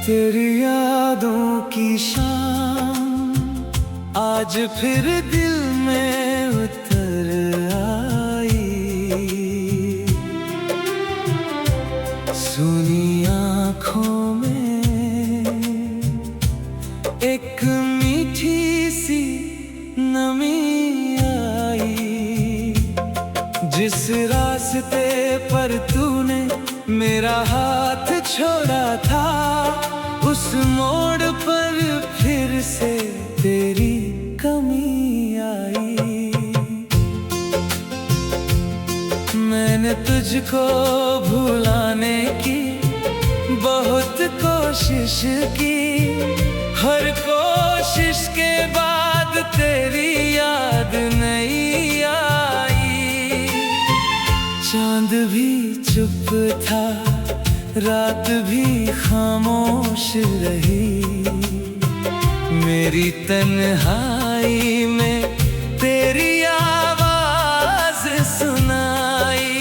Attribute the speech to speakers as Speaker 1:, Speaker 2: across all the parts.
Speaker 1: तेरी यादों की शाम आज फिर दिल में उतर आई। सुनी आँखों में एक मीठी सी नमी आई। जिस रास्ते पर तूने मेरा हाथ छोड़ा था, उस मोड़ पर फिर से तेरी कमी आई। मैंने तुझको भुलाने की बहुत कोशिश की, हर कोशिश के बाद तेरी याद नहीं आई। चांद भी चुप था, रात भी खामोश रही। मेरी तन्हाई में तेरी आवाज सुनाई।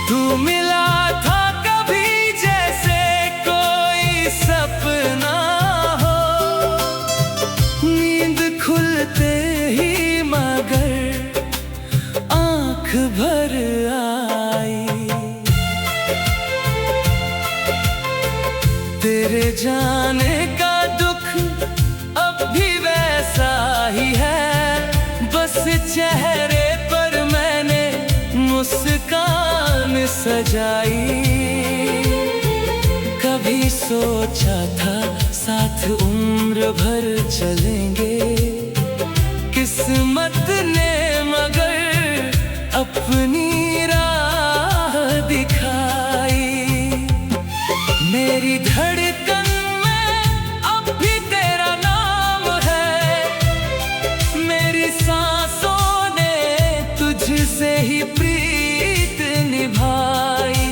Speaker 1: तू मिला था कभी जैसे कोई सपना हो, नींद खुलते ही मगर आँख भर आई। तेरे जाने का दुख अब भी वैसा ही है, बस चेहरे पर मैंने मुस्कान सजाई। कभी सोचा था साथ उम्र भर चलेंगे, किस्मत ने मगर अपनी राह दिखाई। मेरी धड़कन में अब भी तेरा नाम है, मेरी सांसों ने तुझसे ही प्रीत निभाई।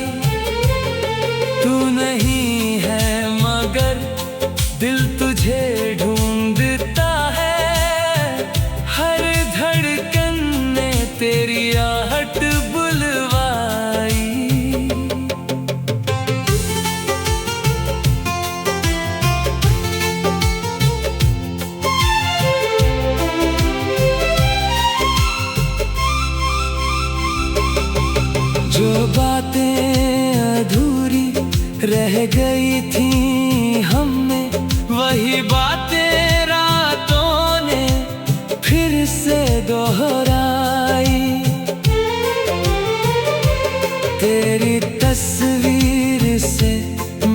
Speaker 1: तू नहीं है मगर दिल तुझे ढूंढता है, हर धड़कन ने तेरी आहट बुलवाई। जो बातें अधूरी रह गई थी हमने, वही बातें रातों ने फिर से दोहराई। तेरी तस्वीर से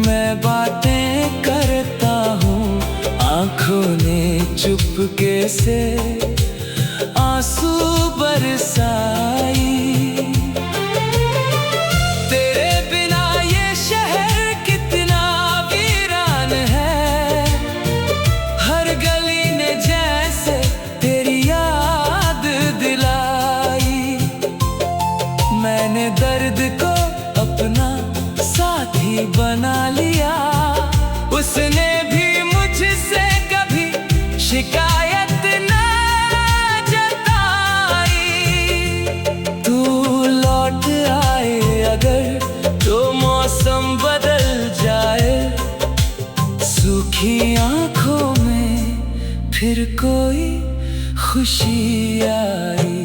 Speaker 1: मैं बातें करता हूँ, आँखों ने चुपके से आंसू बरसाई। मैंने दर्द को अपना साथी बना लिया, उसने भी मुझसे कभी शिकायत न जताई। तू लौट आए अगर तो मौसम बदल जाए, सूखी आँखों में फिर कोई खुशी आई।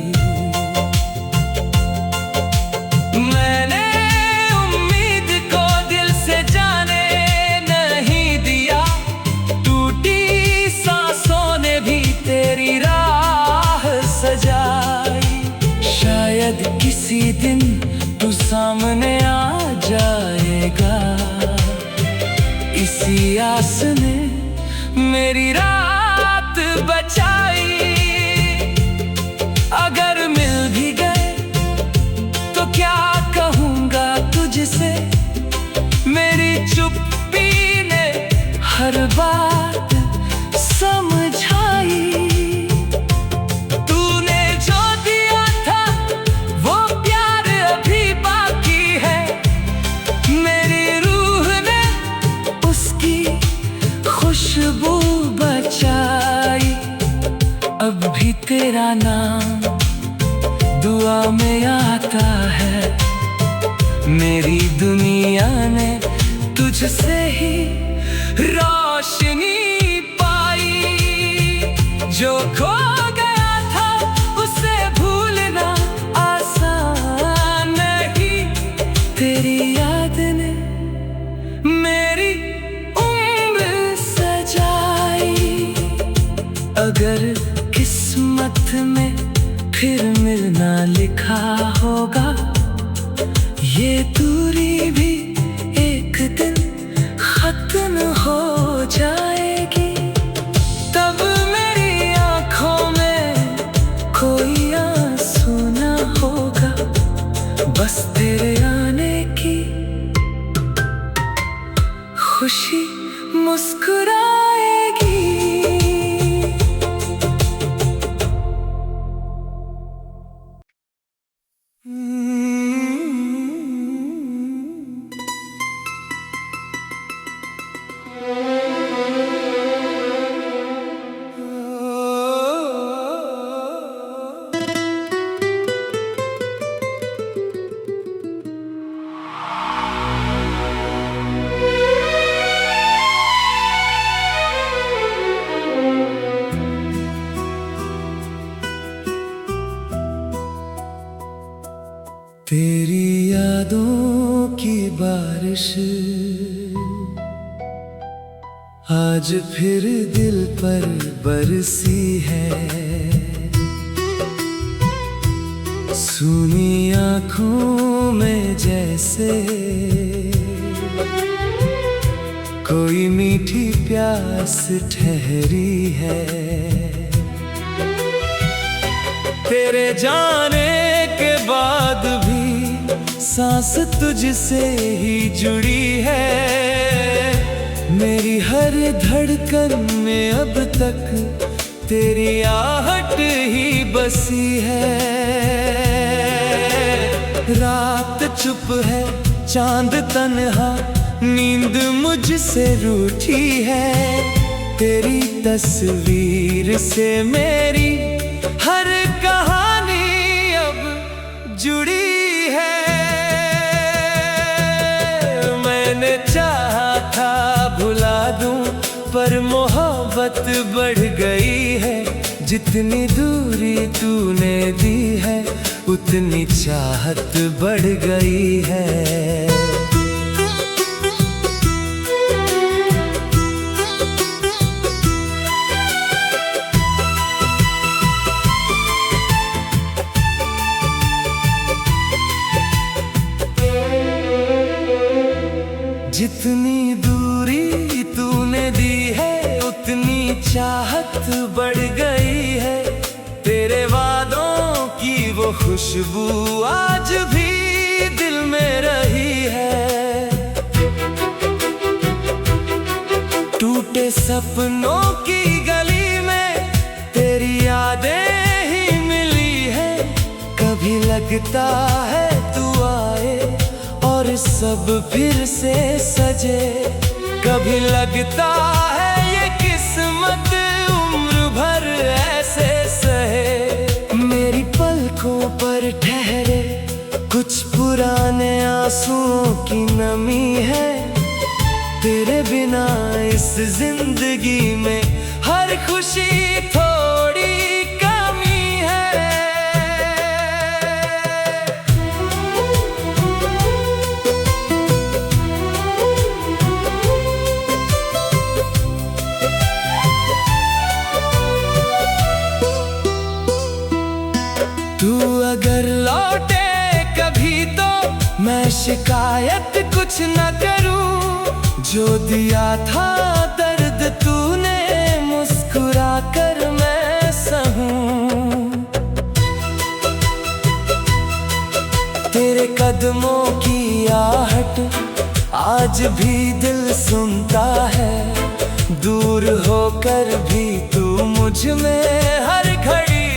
Speaker 1: शायद किसी दिन तू सामने आ जाएगा, इसी आस ने मेरी रात बचाई। अगर मिल भी गए तो क्या कहूँगा तुझसे, मेरी चुप्पी ने हर बात समझाई। खुशबू बचाई, अब भी तेरा नाम दुआ में आता है। मेरी दुनिया ने तुझ तुझसे ही रोशनी पाई। जो खो गया था उसे भूलना आसान नहीं। तेरी याद ने मेरी उम्र सजाई। अगर किस्मत में फिर मिलना लिखा होगा, ये दूरी भी एक दिन खत्म हो जाएगी। तब मेरी आंखों में कोई आंसू ना होगा, बस तेरे आने की खुशी मुस्कुराएगी। तेरी यादों की बारिश आज फिर दिल पर बरसी है। सूनी आँखों में जैसे कोई मीठी प्यास ठहरी है। तेरे जाने के बाद भी सांस तुझसे ही जुड़ी है। मेरी हर धड़कन में अब तक तेरी आहट ही बसी है। रात चुप है, चांद तन्हा, नींद मुझसे रूठी है। तेरी तस्वीर से मेरी हर कहानी अब जुड़ी है। मैंने चाहा था भुला दूं, पर मोहब्बत बढ़ गई है। जितनी दूरी तूने दी है, उतनी चाहत बढ़ गई है। जितनी दूरी तूने दी है, उतनी चाहत बढ़ गई है। तेरे वादों की वो खुशबू आज भी दिल में रही है। टूटे सपनों की गली में तेरी यादें ही मिली है। कभी लगता है तू आए और सब फिर से सजे। कभी लगता है ये किस्मत उम्र भर ऐसे सहे। मेरी पलकों पर ठहरे कुछ पुराने आंसुओं की नमी है। तेरे बिना इस जिंदगी में हर खुशी थोड़ी कमी है। तू अगर लौटे कभी तो मैं शिकायत कुछ न करूं। जो दिया था दर्द तूने मुस्कुरा कर मैं सहूं। तेरे कदमों की आहट आज भी दिल सुनता है। दूर होकर भी तू मुझ में हर घड़ी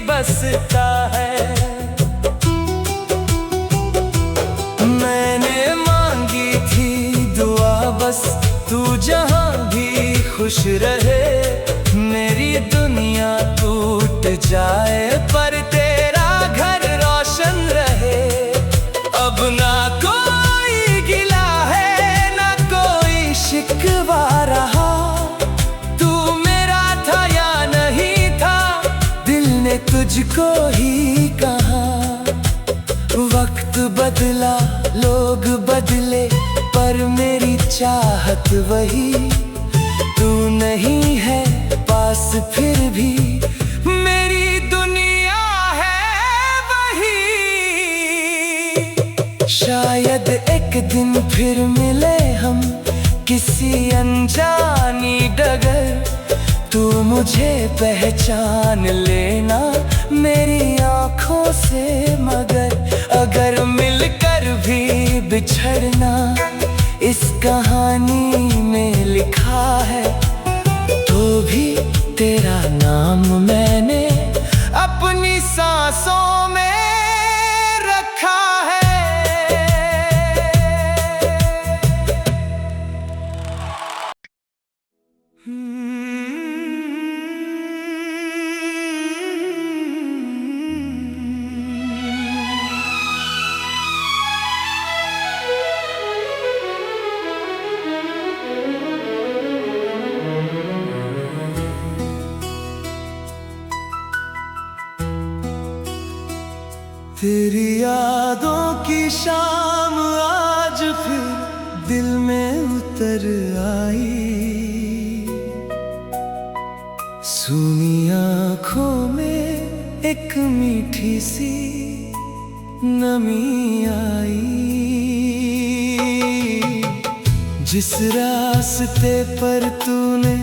Speaker 1: बसता है। मैंने मांगी थी दुआ बस तू जहां भी खुश रहे। मेरी दुनिया टूट जाए पर तेरा घर रोशन रहे। अब ना कोई गिला है ना तुझको ही कहा। वक्त बदला, लोग बदले, पर मेरी चाहत वही। तू नहीं है पास फिर भी मेरी दुनिया है वही। शायद एक दिन फिर मिले हम किसी अनजानी डगर। तू मुझे पहचान लेना मेरी आँखों से, मगर अगर मिलकर भी बिछड़ना इस कहानी में लिखा है, तो भी तेरा नाम मैंने अपनी सांसों में रखा है। तेरी यादों की शाम आज फिर दिल में उतर आई। सूनी आँखों में एक मीठी सी नमी आई। जिस रास्ते पर तूने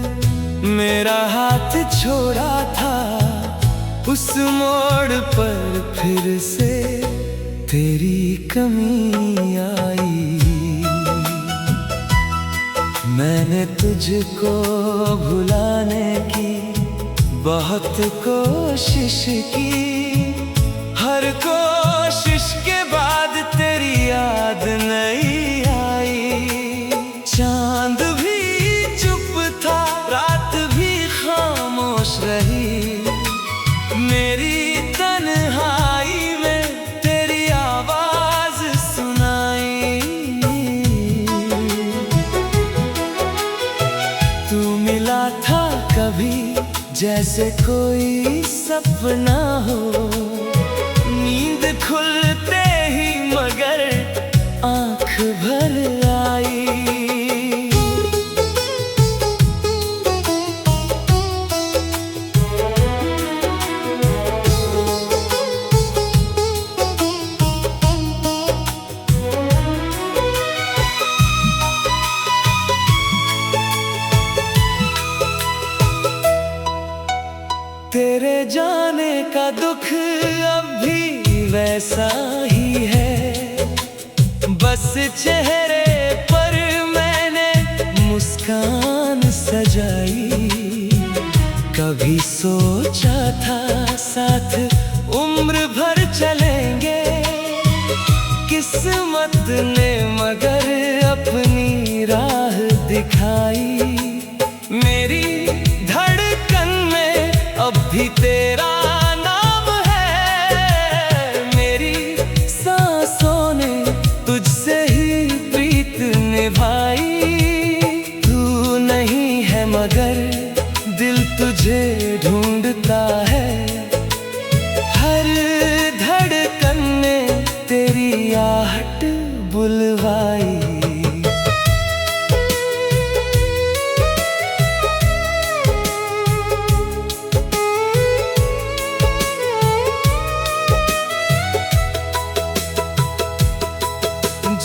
Speaker 1: मेरा हाथ छोड़ा था, उस मोड़ पर फिर से तेरी कमी आई। मैंने तुझको भुलाने की बहुत कोशिश की। हर कोशिश के बाद तेरी याद नहीं आई। चांद भी चुप था, रात भी खामोश रही। मेरी तन्हाई में तेरी आवाज सुनाई। तू मिला था कभी जैसे कोई सपना हो। नींद खुलते ही मगर आँख भर आई। तेरे जाने का दुख अब भी वैसा ही है। बस चेहरे पर मैंने मुस्कान सजाई। कभी सोचा था साथ उम्र भर चलेंगे, किस्मत ने मगर अपनी राह दिखाई। मेरी धड़कन में अब भी तेरा नाम है। मेरी सांसों ने तुझसे ही प्रीत निभाई। तू नहीं है मगर दिल तुझे ढूंढता है। हर धड़कन ने तेरी आहट बुलवाई।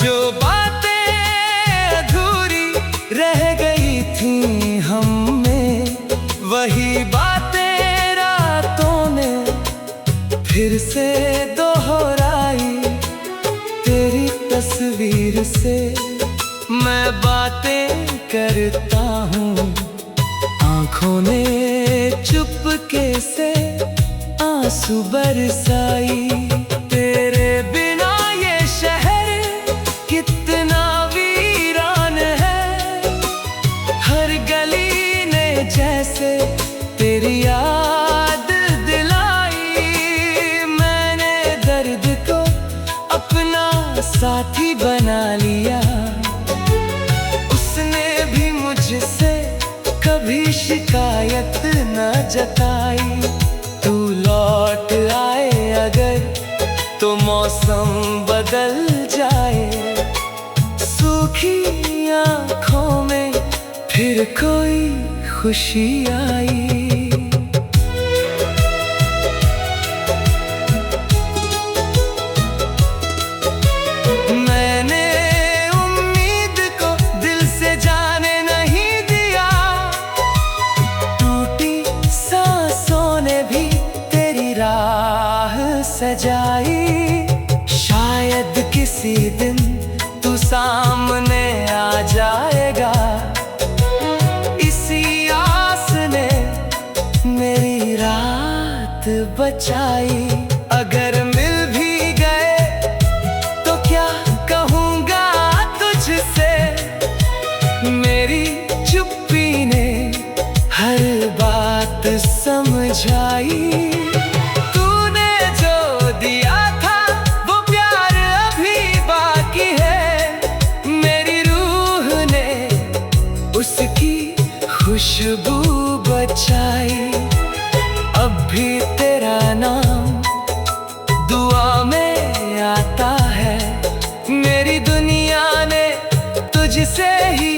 Speaker 1: जो बातें अधूरी रह गई थी हम में, वही बातें रातों ने फिर से दोहराई। तेरी तस्वीर से मैं बातें करता हूँ। आँखों ने चुपके से आंसू बरसाई। तेरे बिना ये शहर कितना वीरान है। हर गली ने जैसे तेरी याद दिलाई। मैंने दर्द को अपना साथी बना लिया। उसने भी मुझसे कभी शिकायत न जताई। तू लौट मौसम बदल जाए, सूखी आँखों में फिर कोई खुशी आई। मैंने उम्मीद को दिल से जाने नहीं दिया, टूटी सांसों ने भी तेरी राह सजाई। शायद किसी दिन तू सामने आ जाएगा, इसी आस ने मेरी रात बचाई। अगर मिल भी गए तो क्या कहूँगा तुझसे, मेरी चुप्पी ने हर बात समझाई। तूने जो दिया था वो प्यार अभी बाकी है, मेरी रूह ने उसकी खुशबू बचाई। अब भी तेरा नाम दुआ में आता है, मेरी दुनिया ने तुझसे ही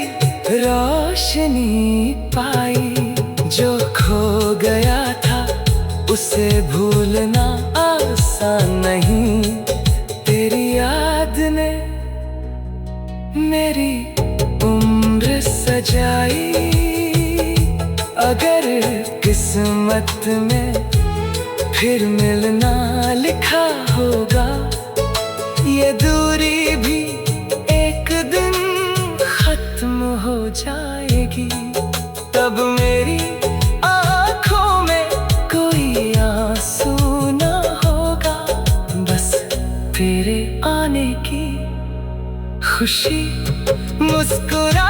Speaker 1: रोशनी पाई। जो खो गया था उसे भूलना आसान नहीं, तेरी याद ने मेरी उम्र सजाई। अगर किस्मत में फिर मिलना लिखा होगा, ये दूरी भी एक दिन खत्म हो जाएगी। तब मेरी आँखों में कोई आंसू ना होगा, बस तेरे आने की खुशी मुस्कुरा